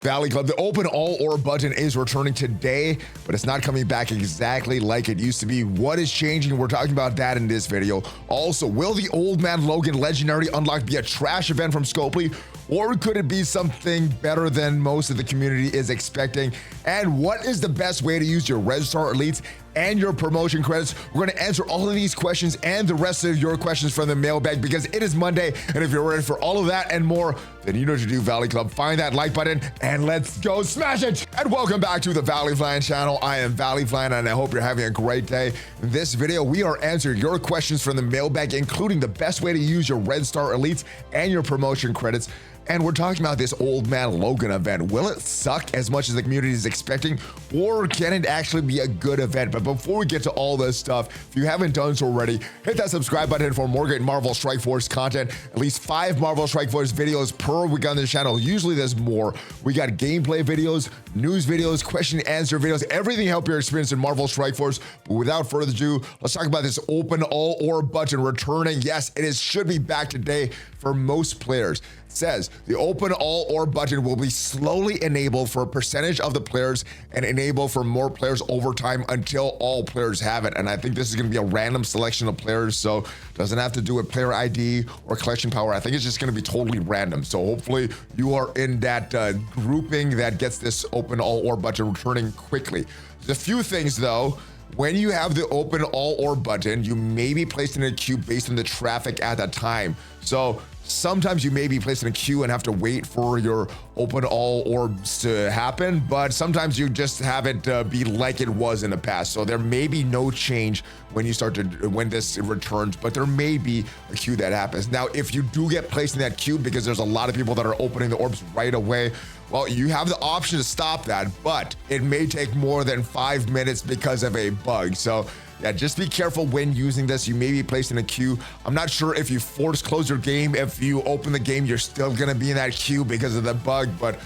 Valley Club, the open all orb button is returning today, but it's not coming back exactly like it used to be. What is changing? We're talking about that in this video. Also, will the Old Man Logan Legendary Unlock be a trash event from Scopely, or could it be something better than most of the community is expecting? And what is the best way to use your Red Star Elites and your promotion credits? We're going to answer all of these questions and the rest of your questions from the mailbag because it is Monday. And if you're ready for all of that and more, then you know what to do, Valley Club. Find that like button and let's go smash it. And welcome back to the ValleyFlyin channel. I am ValleyFlyin and I hope you're having a great day. In this video, we are answering your questions from the mailbag, including the best way to use your Red Star Elites and your promotion credits. And we're talking about this Old Man Logan event. Will it suck as much as the community is expecting, or can it actually be a good event? But before we get to all this stuff, if you haven't done so already, hit that subscribe button for more great Marvel Strike Force content. At least 5 Marvel Strike Force videos per week on this channel. Usually there's more. We got gameplay videos, news videos, question and answer videos, everything to help your experience in Marvel Strike Force. But without further ado, let's talk about this open all orb button returning. Yes, should be back today for most players. It says the open all orb button will be slowly enabled for a percentage of the players and enable for more players over time until all players have it. And I think this is going to be a random selection of players, so doesn't have to do with player ID or collection power. I think it's just going to be totally random. So hopefully you are in that grouping that gets this open all orb button returning quickly. There's a few things though. When you have the open all orb button, you may be placed in a queue based on the traffic at that time. So sometimes you may be placed in a queue and have to wait for your open all orbs to happen, but sometimes you just have it be like it was in the past. So there may be no change when this returns, but there may be a queue that happens. Now, if you do get placed in that queue because there's a lot of people that are opening the orbs right away, well, you have the option to stop that, but it may take more than 5 minutes because of a bug. So yeah, just be careful when using this. You may be placed in a queue. I'm not sure if you force close your game. If you open the game, you're still gonna be in that queue because of the bug, but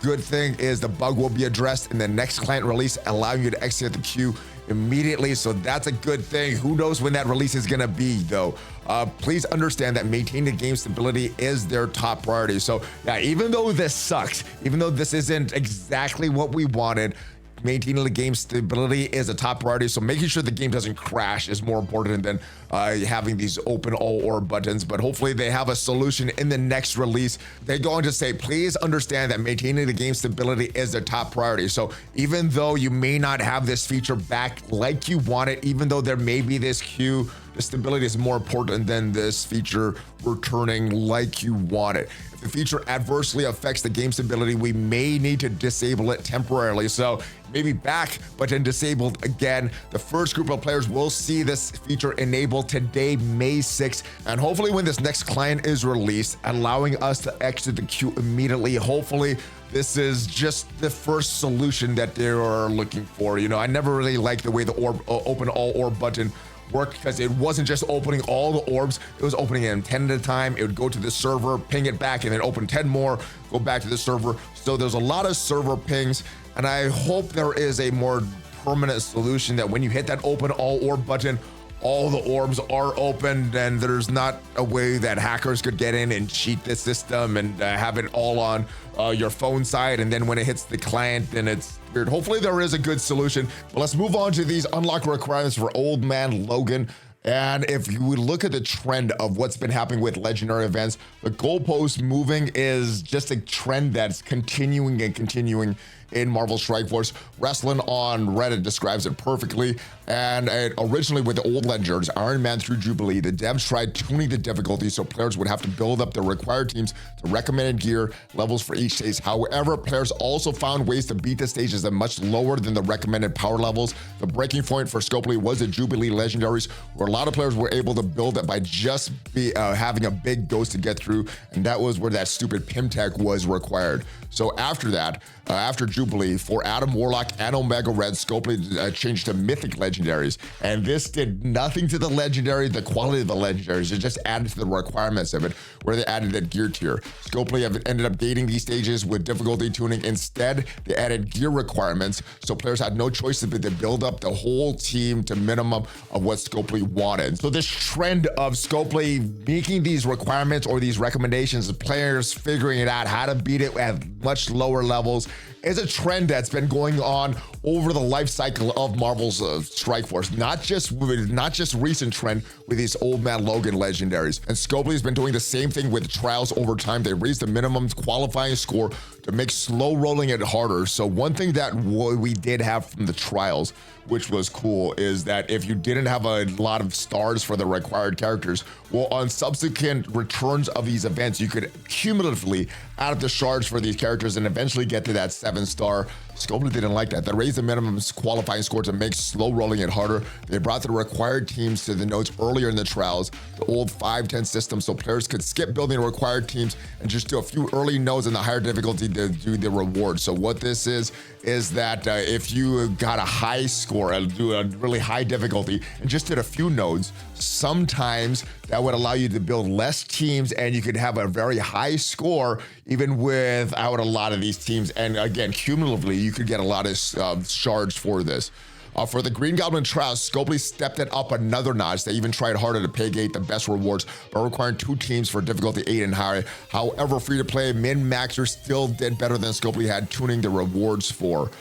good thing is the bug will be addressed in the next client release, allowing you to exit the queue immediately. So that's a good thing. Who knows when that release is gonna be though. Please understand that maintaining game stability is their top priority. So yeah, even though this sucks, even though this isn't exactly what we wanted, maintaining the game stability is a top priority. So making sure the game doesn't crash is more important than having these open all orb buttons. But hopefully they have a solution in the next release. They go on to say, please understand that maintaining the game stability is their top priority. So even though you may not have this feature back like you want it, even though there may be this queue, the stability is more important than this feature returning like you want it. If the feature adversely affects the game stability, we may need to disable it temporarily. So maybe back, but then disabled again. The first group of players will see this feature enabled today, May 6th. And hopefully when this next client is released, allowing us to exit the queue immediately, hopefully this is just the first solution that they are looking for. You know, I never really liked the way the open all orb button worked because it wasn't just opening all the orbs, it was opening them 10 at a time. It would go to the server, ping it back, and then open 10 more, go back to the server. So there's a lot of server pings, and I hope there is a more permanent solution that when you hit that open all orb button, all the orbs are opened and there's not a way that hackers could get in and cheat the system and have it all on your phone side, and then when it hits the client, then it's weird. Hopefully there is a good solution. But let's move on to these unlock requirements for Old Man Logan. And if you would look at the trend of what's been happening with legendary events, the goalpost moving is just a trend that's continuing and continuing in Marvel Strike Force. Wrestling on Reddit describes it perfectly. And originally with the old legendaries, Iron Man through Jubilee, the devs tried tuning the difficulty so players would have to build up the required teams to recommended gear levels for each stage. However, players also found ways to beat the stages that much lower than the recommended power levels. The breaking point for Scopely was the Jubilee legendaries, where a lot of players were able to build it by just having a big ghost to get through, and that was where that stupid Pim tech was required. So after that, after Jubilee for Adam Warlock and Omega Red, Scopely changed to Mythic Legendaries. And this did nothing to the Legendary, the quality of the Legendaries. It just added to the requirements of it, where they added that gear tier. Scopely have ended up gating these stages with difficulty tuning. Instead, they added gear requirements, so players had no choice but to build up the whole team to minimum of what Scopely wanted. So this trend of Scopely making these requirements or these recommendations of players figuring it out how to beat it at much lower levels is a trend that's been going on over the life cycle of Marvel's Strike Force, not just recent trend with these Old Man Logan legendaries. And Scopely has been doing the same thing with trials over time. They raised the minimum qualifying score to make slow rolling it harder. So one thing that we did have from the trials, which was cool, is that if you didn't have a lot of stars for the required characters, well, on subsequent returns of these events, you could cumulatively add up the shards for these characters and eventually get to that 7-star. Scopely didn't like that. They raised the minimum qualifying score to make slow rolling it harder. They brought the required teams to the nodes earlier in the trials, the old 5-10 system, so players could skip building required teams and just do a few early nodes in the higher difficulty to do the reward. So what this is that if you got a high score and do a really high difficulty and just did a few nodes, sometimes that would allow you to build less teams and you could have a very high score even without a lot of these teams. And again, cumulatively, you could get a lot of shards for this. For the Green Goblin trials, Scopely stepped it up another notch. They even tried harder to pay gate the best rewards by requiring 2 teams for difficulty 8 and higher. However, free-to-play min-maxers still did better than Scopely had tuning the rewards for.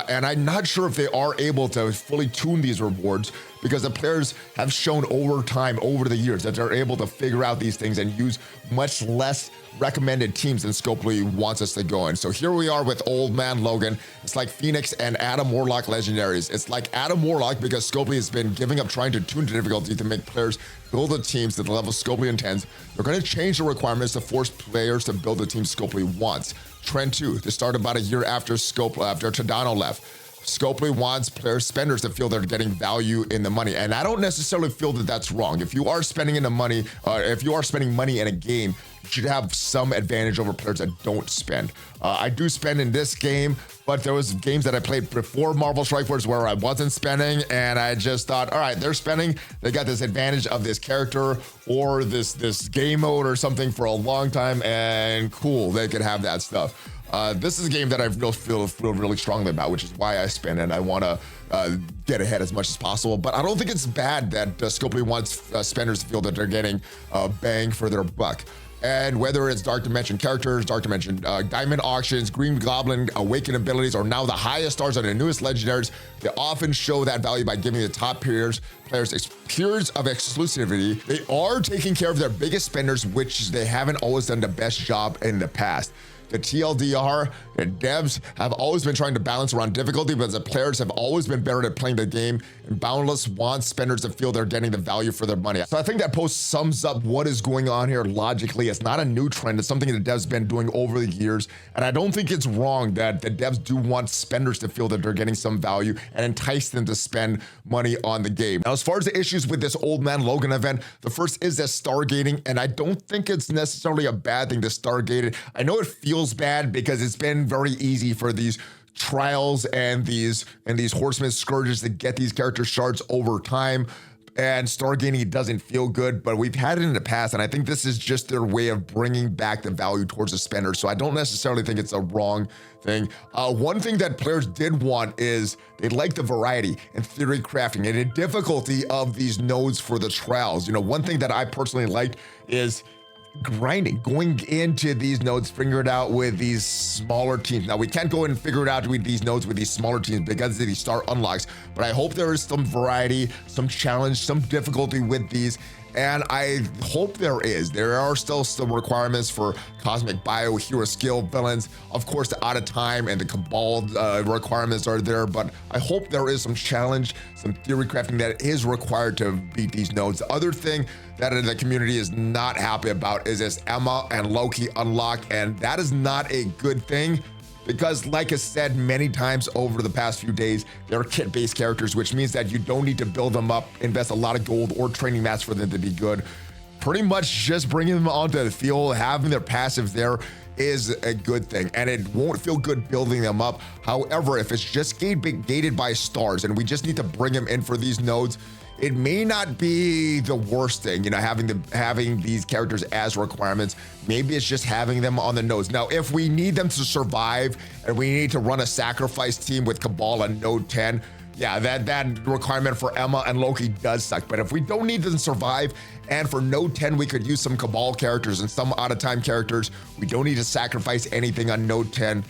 And I'm not sure if they are able to fully tune these rewards, because the players have shown over time, over the years, that they're able to figure out these things and use much less recommended teams than Scopely wants us to go in. So here we are with Old Man Logan. It's like Phoenix and Adam Warlock legendaries. It's like Adam Warlock because Scopely has been giving up trying to tune the difficulty to make players build the teams to the level Scopely intends. They're going to change the requirements to force players to build the team Scopely wants. Trend 2, to start about a year after Tadano left. Scopely wants player spenders to feel they're getting value in the money. And I don't necessarily feel that that's wrong. If you are spending in the money, if you are spending money in a game, you should have some advantage over players that don't spend. I do spend in this game, but there was games that I played before Marvel Strike Force where I wasn't spending, and I just thought, all right, they're spending, they got this advantage of this character or this game mode or something for a long time, and cool, they could have that stuff. This is a game that I feel really strongly about, which is why I spend and I want to get ahead as much as possible. But I don't think it's bad that Scopely wants spenders to feel that they're getting bang for their buck. And whether it's Dark Dimension characters, Dark Dimension Diamond Auctions, Green Goblin Awaken abilities, or now the highest stars on the newest legendaries, they often show that value by giving the top players periods of exclusivity. They are taking care of their biggest spenders, which they haven't always done the best job in the past. The TLDR, the devs have always been trying to balance around difficulty, but the players have always been better at playing the game, and Boundless wants spenders to feel they're getting the value for their money. So I think that post sums up what is going on here logically. It's not a new trend. It's something the devs been doing over the years, and I don't think it's wrong that the devs do want spenders to feel that they're getting some value and entice them to spend money on the game. Now, as far as the issues with this Old Man Logan event, the first is that stargating, and I don't think it's necessarily a bad thing to stargate it. I know it feels bad because it's been very easy for these trials and these Horseman Scourges to get these character shards over time, and stargating doesn't feel good, but we've had it in the past, and I think this is just their way of bringing back the value towards the spender, so I don't necessarily think it's a wrong thing. One thing that players did want is they like the variety and theory crafting and the difficulty of these nodes for the trials. You know, one thing that I personally liked is grinding, going into these nodes, figure it out with these smaller teams. Now, we can't go in and figure it out with these nodes with these smaller teams because of these star unlocks, but I hope there is some variety, some challenge, some difficulty with these, and I hope there is. There are still some requirements for Cosmic Bio, Hero Skill, Villains. Of course, the Out of Time and the Cabal requirements are there, but I hope there is some challenge, some theory crafting that is required to beat these nodes. The other thing that the community is not happy about is this Emma and Loki unlock, and that is not a good thing, because like I said many times over the past few days, they're kit-based characters, which means that you don't need to build them up, invest a lot of gold or training mats for them to be good. Pretty much just bringing them onto the field, having their passive there is a good thing, and it won't feel good building them up. However, if it's just gated by stars and we just need to bring them in for these nodes, it may not be the worst thing, you know, having these characters as requirements. Maybe it's just having them on the nodes. Now, if we need them to survive and we need to run a sacrifice team with Cabal and node 10, yeah, that requirement for Emma and Loki does suck. But if we don't need them to survive, and for node 10 we could use some Cabal characters and some out of time characters, we don't need to sacrifice anything on node 10.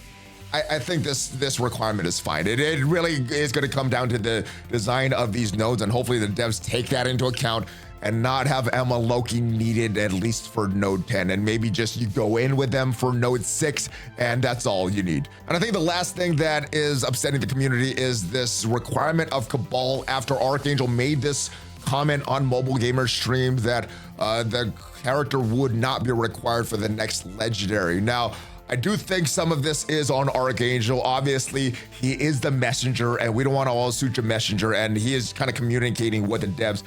I think this requirement is fine. It really is going to come down to the design of these nodes, and hopefully the devs take that into account and not have Emma Loki needed at least for node 10, and maybe just you go in with them for node 6 and that's all you need. And I think the last thing that is upsetting the community is this requirement of Cabal after Archangel made this comment on Mobile Gamer stream that the character would not be required for the next legendary. Now, I do think some of this is on Archangel. Obviously, he is the messenger, and we don't want to all suit a messenger, and he is kind of communicating what the devs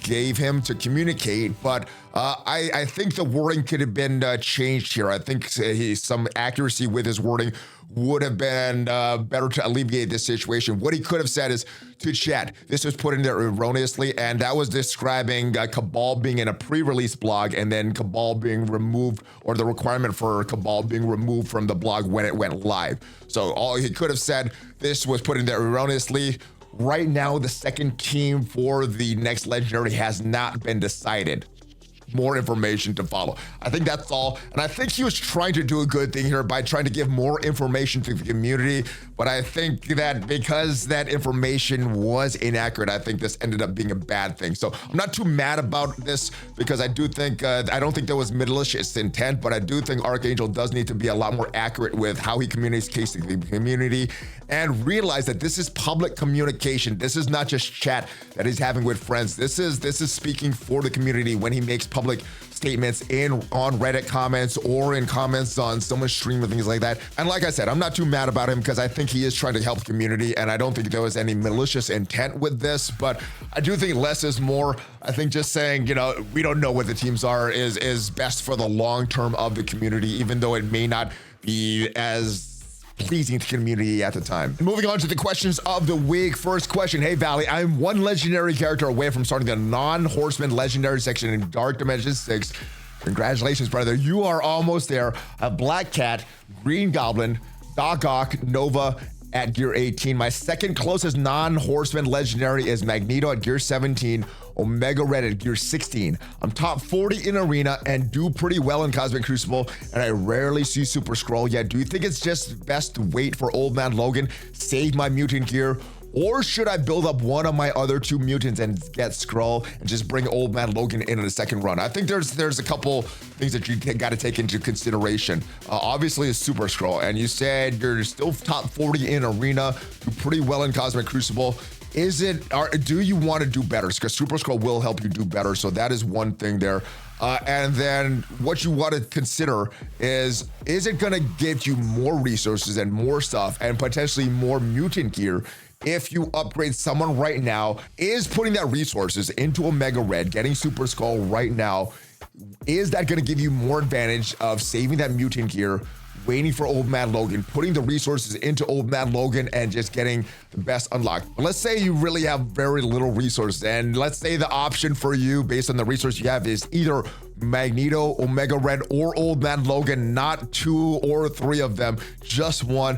gave him to communicate. But I think the wording could have been changed here. I think some accuracy with his wording would have been better to alleviate this situation. What he could have said is, to chat, this was put in there erroneously, and that was describing Cabal being in a pre-release blog and then Cabal being removed, or the requirement for Cabal being removed from the blog when it went live. So all he could have said, this was put in there erroneously. Right now, the second team for the next legendary has not been decided. More information to follow. I think that's all. And I think he was trying to do a good thing here by trying to give more information to the community. But I think that because that information was inaccurate, I think this ended up being a bad thing. So I'm not too mad about this, because I do think, I don't think there was malicious intent, but I do think Archangel does need to be a lot more accurate with how he communicates to the community, and realize that this is public communication. This is not just chat that he's having with friends. This is speaking for the community when he makes public statements on Reddit comments or in comments on someone's stream and things like that. And like I said, I'm not too mad about him, because I think he is trying to help the community, and I don't think there was any malicious intent with this. But I do think less is more. I think just saying, you know, we don't know what the teams are is best for the long term of the community, even though it may not be as pleasing to the community at the time. Moving on to the questions of the week. First question: hey Valley, I'm one legendary character away from starting the non-horseman legendary section in Dark Dimension 6. Congratulations, brother. You are almost there. A Black Cat, Green Goblin, Doc Ock, Nova at gear 18. My second closest non-horseman legendary is Magneto at gear 17, Omega Red at gear 16. I'm top 40 in Arena and do pretty well in Cosmic Crucible, and I rarely see Super Skrull yet. Do you think it's just best to wait for Old Man Logan, save my mutant gear, or should I build up one of my other two mutants and get Skrull and just bring Old Man Logan in the second run? I think there's a couple things that you got to take into consideration. Obviously, it's Super Skrull, and you said you're still top 40 in Arena, do pretty well in Cosmic Crucible. Do you want to do better? Because Super Skrull will help you do better, so that is one thing there. And then what you want to consider is it going to give you more resources and more stuff and potentially more mutant gear if you upgrade someone right now? Is putting that resources into Omega Red, getting Super Skrull right now, is that going to give you more advantage of saving that mutant gear, waiting for Old Man Logan, putting the resources into Old Man Logan, and just getting the best unlocked? But let's say you really have very little resources, and let's say the option for you based on the resource you have is either Magneto, Omega Red, or Old Man Logan, not two or three of them, just one.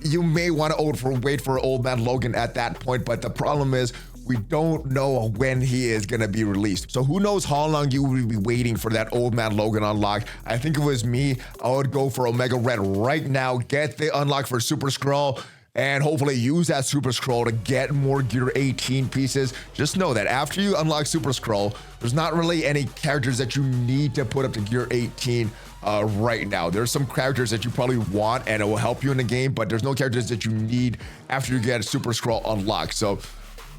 You may want to wait for Old Man Logan at that point, but the problem is we don't know when he is going to be released. So who knows how long you will be waiting for that Old Man Logan unlock. I think if it was me, I would go for Omega Red right now, get the unlock for Super Skrull, and hopefully use that Super Skrull to get more gear 18 pieces. Just know that after you unlock Super Skrull, there's not really any characters that you need to put up to gear 18 right now. There's some characters that you probably want and it will help you in the game, but there's no characters that you need after you get Super Skrull unlocked. So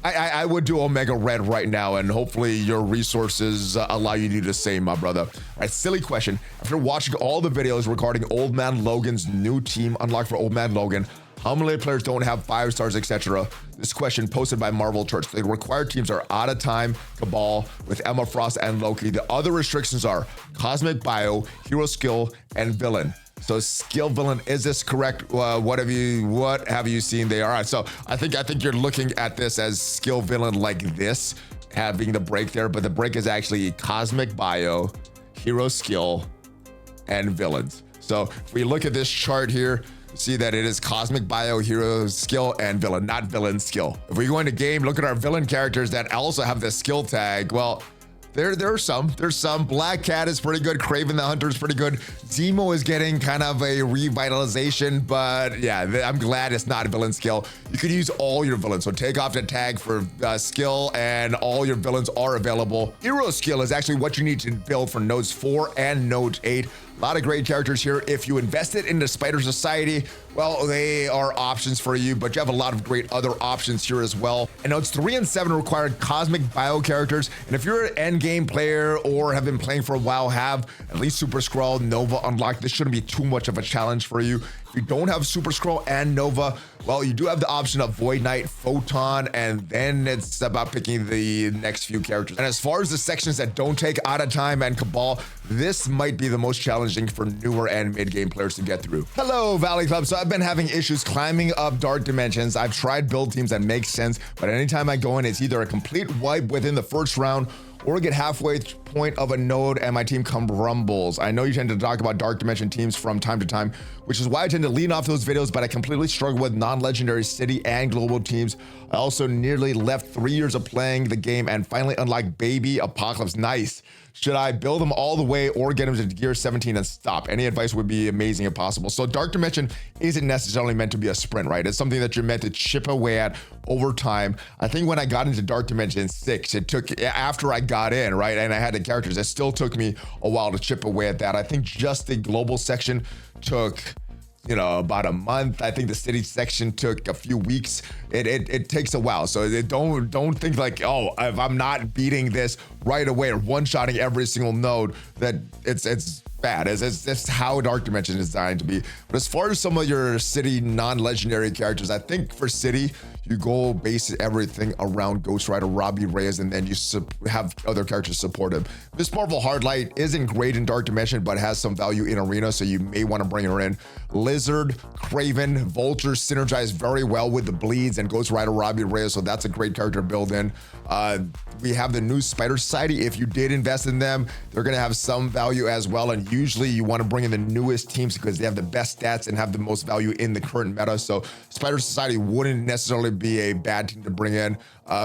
I would do Omega Red right now, and hopefully your resources allow you to do the same, my brother. All right, silly question. After watching all the videos regarding Old Man Logan's new team unlocked for Old Man Logan, how many players don't have 5 stars, etc.? This question posted by Marvel Church. The required teams are Out of Time, Cabal, with Emma Frost and Loki. The other restrictions are Cosmic Bio, Hero Skill, and Villain. So skill villain, is this correct? What have you seen there? All right, so I think you're looking at this as skill villain like this, having the break there, but the break is actually cosmic bio, hero skill, and villains. So if we look at this chart here, see that it is cosmic bio, hero skill, and villain, not villain skill. If we go into game, look at our villain characters that also have the skill tag. Well, there's some. Black Cat is pretty good. Kraven the Hunter is pretty good. Zemo is getting kind of a revitalization, but yeah, I'm glad it's not a villain skill. You could use all your villains. So take off the tag for skill and all your villains are available. Hero skill is actually what you need to build for nodes 4 and node 8. A lot of great characters here. If you invested in the Spider Society, well, they are options for you, but you have a lot of great other options here as well. And nodes 3 and 7 require cosmic bio characters. And if you're an end game player or have been playing for a while, have at least Super Skrull, Nova unlocked, this shouldn't be too much of a challenge for you. If you don't have Super Skrull and Nova, well, you do have the option of Void Knight, Photon, and then it's about picking the next few characters. And as far as the sections that don't take Out of Time and Cabal, this might be the most challenging for newer and mid-game players to get through. Hello, Valley Club. So I've been having issues climbing up Dark Dimensions. I've tried build teams that make sense, but anytime I go in, it's either a complete wipe within the first round or get halfway point of a node and my team crumbles. I know you tend to talk about Dark Dimension teams from time to time, which is why I tend to lean off those videos, but I completely struggle with non-legendary city and global teams. I also nearly left 3 years of playing the game and finally unlocked Baby Apocalypse. Nice. Should I build them all the way or get them to gear 17 and stop? Any advice would be amazing if possible. So Dark Dimension isn't necessarily meant to be a sprint, right? It's something that you're meant to chip away at over time. I think when I got into Dark Dimension 6, it took, after I got in, right, and I had the characters, it still took me a while to chip away at that. I think just the global section took, you know, about a month. I think the city section took a few weeks. It takes a while. So don't think like, oh, if I'm not beating this right away or one-shotting every single node, that it's bad. It's how Dark Dimension is designed to be. But as far as some of your city non-legendary characters, I think for city, you go base everything around Ghost Rider, Robbie Reyes, and then you have other characters support him. Miss Marvel Hardlight isn't great in Dark Dimension, but has some value in Arena, so you may want to bring her in. Lizard, Kraven, Vulture synergize very well with the Bleeds and Ghost Rider, Robbie Reyes, so that's a great character to build in. We have the new Spider Society. If you did invest in them, they're going to have some value as well, and usually you want to bring in the newest teams because they have the best stats and have the most value in the current meta. So Spider Society wouldn't necessarily be a bad team to bring in.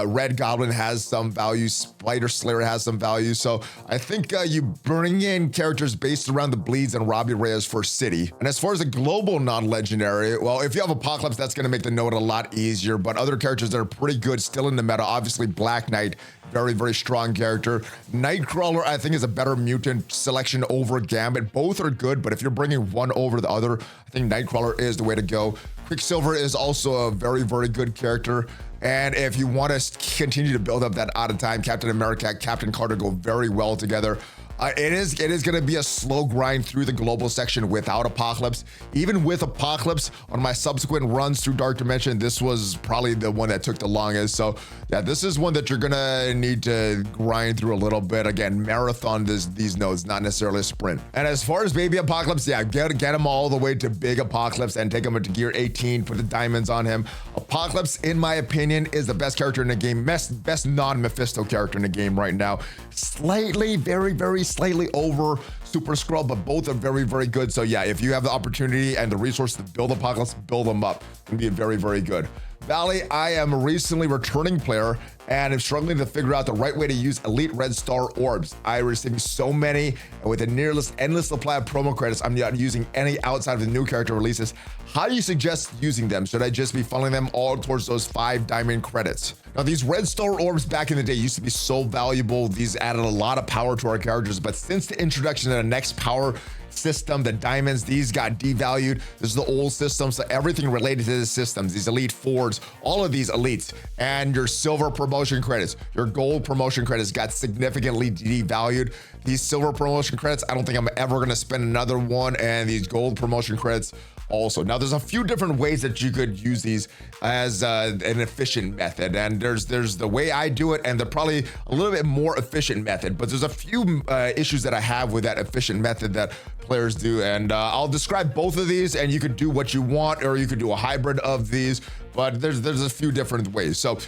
Red Goblin has some value. Spider Slayer has some value. So I think you bring in characters based around the Bleeds and Robbie Reyes for city. And as far as the global non-legendary, well, if you have Apocalypse, that's going to make the node a lot easier. But other characters that are pretty good still in the meta, obviously Black Knight, very strong character. Nightcrawler, I think, is a better mutant selection over Gambit. Both are good, but if you're bringing one over the other, I think Nightcrawler is the way to go. Quicksilver is also a very good character. And if you want to continue to build up that Out of Time, Captain America, Captain Carter go very well together. It is going to be a slow grind through the global section without Apocalypse. Even with Apocalypse, on my subsequent runs through Dark Dimension, this was probably the one that took the longest. So yeah, this is one that you're going to need to grind through a little bit. Again, marathon these nodes, not necessarily a sprint. And as far as Baby Apocalypse, yeah, get him all the way to Big Apocalypse and take him into gear 18, put the diamonds on him. Apocalypse, in my opinion, is the best character in the game, best non-Mephisto character in the game right now. Slightly, very slightly over Super Skrull, but both are very good. So yeah, if you have the opportunity and the resource to build Apocalypse, build them up. It's gonna be very good. Valley, I am a recently returning player and I'm struggling to figure out the right way to use Elite Red Star Orbs. I received so many, and with a endless supply of promo credits, I'm not using any outside of the new character releases. How do you suggest using them? Should I just be funneling them all towards those 5 diamond credits? Now, these Red Star Orbs back in the day used to be so valuable. These added a lot of power to our characters, but since the introduction of the next power system, the diamonds, these got devalued. This is the old system, so everything related to the systems, these elite fours, all of these elites, and your silver promotion credits, your gold promotion credits got significantly devalued. These silver promotion credits, I don't think I'm ever going to spend another one, and these gold promotion credits also. Now, there's a few different ways that you could use these as an efficient method, and there's the way I do it, and they're probably a little bit more efficient method, but there's a few issues that I have with that efficient method that players do. And I'll describe both of these, and you could do what you want, or you could do a hybrid of these, but there's a few different ways. So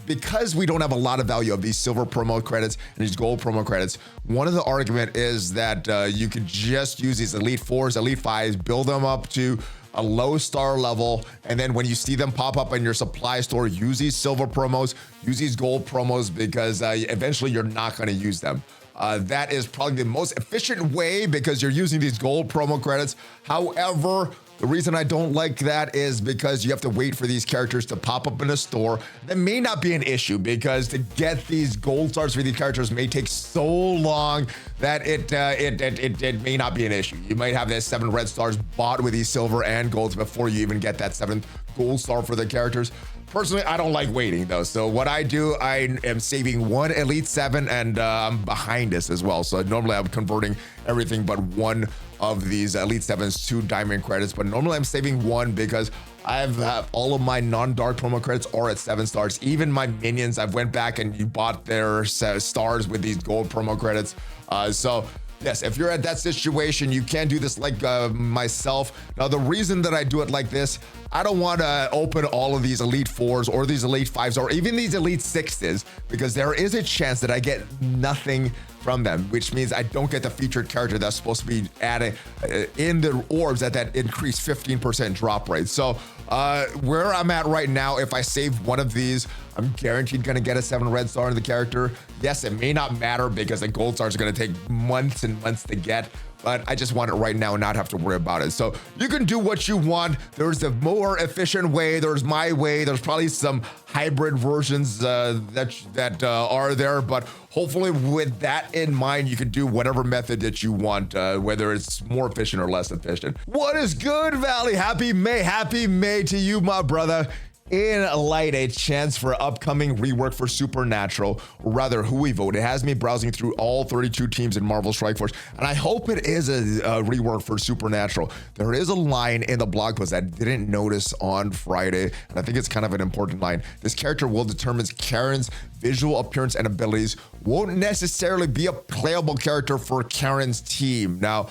because we don't have a lot of value of these silver promo credits and these gold promo credits, one of the argument is that you could just use these elite 4s, elite 5s, build them up to a low star level, and then when you see them pop up in your supply store, use these silver promos, use these gold promos, because eventually you're not going to use them. That is probably the most efficient way, because you're using these gold promo credits. However, the reason I don't like that is because you have to wait for these characters to pop up in a store. That may not be an issue, because to get these gold stars for these characters may take so long that it may not be an issue. You might have that 7 red stars bought with these silver and golds before you even get that 7th gold star for the characters. Personally, I don't like waiting though. So what I do, I am saving 1 Elite 7, and I'm behind this as well. So normally I'm converting everything but 1 of these Elite 7s to diamond credits. But normally I'm saving 1 because I've all of my non-dark promo credits are at 7 stars. Even my minions, I've went back and you bought their stars with these gold promo credits. So yes, if you're at that situation, you can do this like myself. Now, the reason that I do it like this, I don't want to open all of these Elite 4s or these Elite 5s or even these Elite 6s, because there is a chance that I get nothing from them, which means I don't get the featured character that's supposed to be added in the orbs at that increased 15% drop rate. So where I'm at right now, if I save 1 of these, I'm guaranteed going to get a 7 red star in the character. Yes, it may not matter because the gold stars are going to take months and months to get, but I just want it right now and not have to worry about it. So you can do what you want. There's a more efficient way. There's my way. There's probably some hybrid versions that are there, but hopefully with that in mind, you can do whatever method that you want, whether it's more efficient or less efficient. What is good, Valley? Happy May to you, my brother. In light, a chance for upcoming rework for Supernatural, or rather who we vote. It has me browsing through all 32 teams in Marvel Strike Force, and I hope it is a rework for Supernatural. There is a line in the blog post that I didn't notice on Friday, and I think it's kind of an important line. This character will determine Karen's visual appearance and abilities, won't necessarily be a playable character for Karen's team. Now,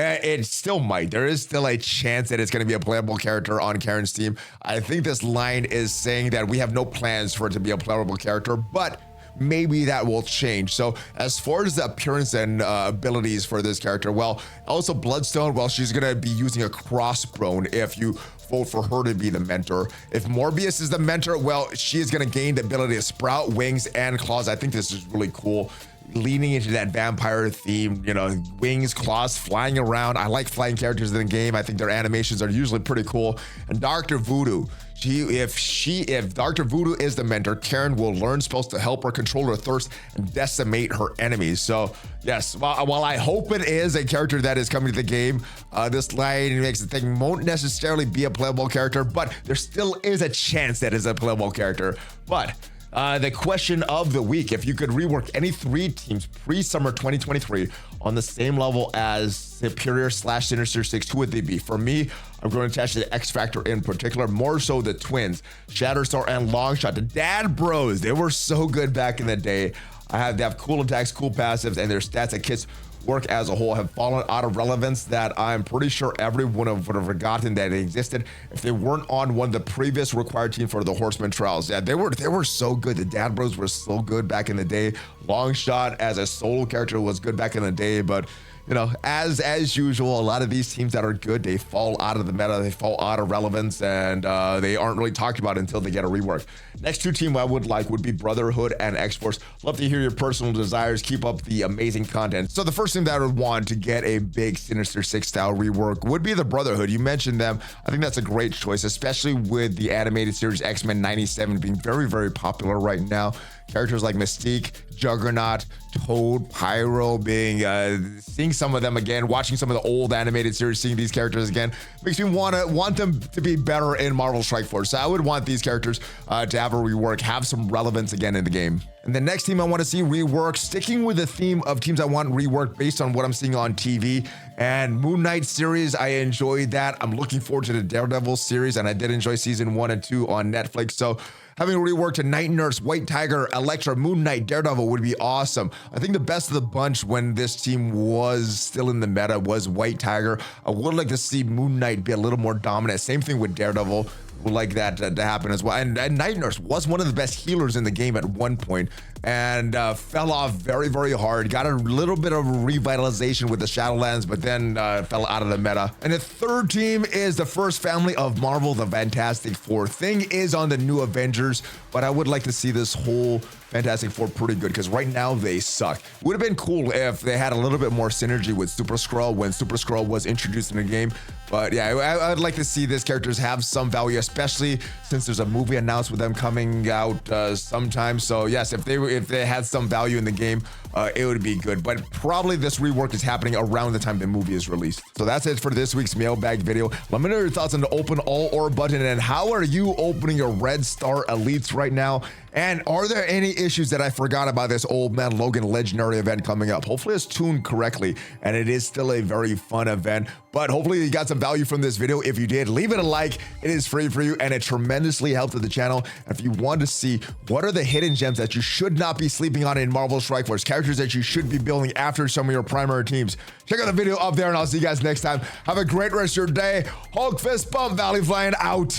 it still might. There is still a chance that it's going to be a playable character on Karen's team. I think this line is saying that we have no plans for it to be a playable character, but maybe that will change. So as far as the appearance and abilities for this character, well, also Bloodstone, well, she's going to be using a crossbone if you vote for her to be the mentor. If Morbius is the mentor, well, she is going to gain the ability to sprout wings and claws. I think this is really cool, leaning into that vampire theme, you know, wings, claws, flying around. I like flying characters in the game. I think their animations are usually pretty cool. And Dr. Voodoo, if Dr. Voodoo is the mentor, Karen will learn spells to help her control her thirst and decimate her enemies. So yes, while I hope it is a character that is coming to the game, this line makes it think won't necessarily be a playable character, but there still is a chance that it's a playable character. But the question of the week, if you could rework any 3 teams pre-summer 2023 on the same level as Superior/Sinister Six, who would they be? For me, I'm going to attach the X Factor in particular, more so the twins, Shatterstar and Longshot, the dad bros. They were so good back in the day. They have cool attacks, cool passives, and their stats and kits work as a whole have fallen out of relevance that I'm pretty sure everyone would have forgotten that they existed if they weren't on one of the previous required team for the Horseman Trials. Yeah, they were so good. The Dad Bros were so good back in the day. Longshot as a solo character was good back in the day, but you know, as usual, a lot of these teams that are good, they fall out of the meta, they fall out of relevance, and they aren't really talked about until they get a rework. Next 2 team I would like would be Brotherhood and X-Force. Love to hear your personal desires. Keep up the amazing content. So the first team that I would want to get a big Sinister Six style rework would be the Brotherhood. You mentioned them. I think that's a great choice, especially with the animated series X-Men 97 being very, very popular right now. Characters like Mystique, Juggernaut, Toad, Pyro, seeing some of them again, watching some of the old animated series, seeing these characters again, makes me want them to be better in Marvel Strike Force. So I would want these characters to have a rework, have some relevance again in the game. And the next team I want to see rework, sticking with the theme of teams I want reworked based on what I'm seeing on TV, And Moon Knight series, I enjoyed that. I'm looking forward to the Daredevil series, and I did enjoy season 1 and 2 on Netflix. So having reworked a Night Nurse, White Tiger, Elektra, Moon Knight, Daredevil would be awesome. I think the best of the bunch when this team was still in the meta was White Tiger. I would like to see Moon Knight be a little more dominant. Same thing with Daredevil. Would like that to happen as well. And Night Nurse was one of the best healers in the game at one point, and fell off very, very hard. Got a little bit of revitalization with the Shadowlands, but then fell out of the meta. And the third team is the first family of Marvel, the Fantastic Four. Thing is on the new Avengers, but I would like to see this whole Fantastic Four pretty good, because right now they suck. Would have been cool if they had a little bit more synergy with Super Skrull when Super Skrull was introduced in the game. But yeah, I'd like to see these characters have some value, especially since there's a movie announced with them coming out sometime. So yes, if they had some value in the game, it would be good. But probably this rework is happening around the time the movie is released. So that's it for this week's mailbag video. Let me know your thoughts on the open all orb button, and how are you opening your red star elites right now? And are there any issues that I forgot about this Old Man Logan legendary event coming up? Hopefully it's tuned correctly, and it is still a very fun event. But hopefully you got some value from this video. If you did, leave it a like. It is free for you, and it tremendously helps with the channel. And if you want to see what are the hidden gems that you should not be sleeping on in Marvel Strike Force, characters that you should be building after some of your primary teams, check out the video up there, and I'll see you guys next time. Have a great rest of your day. Hulk fist bump, ValleyFlyin out.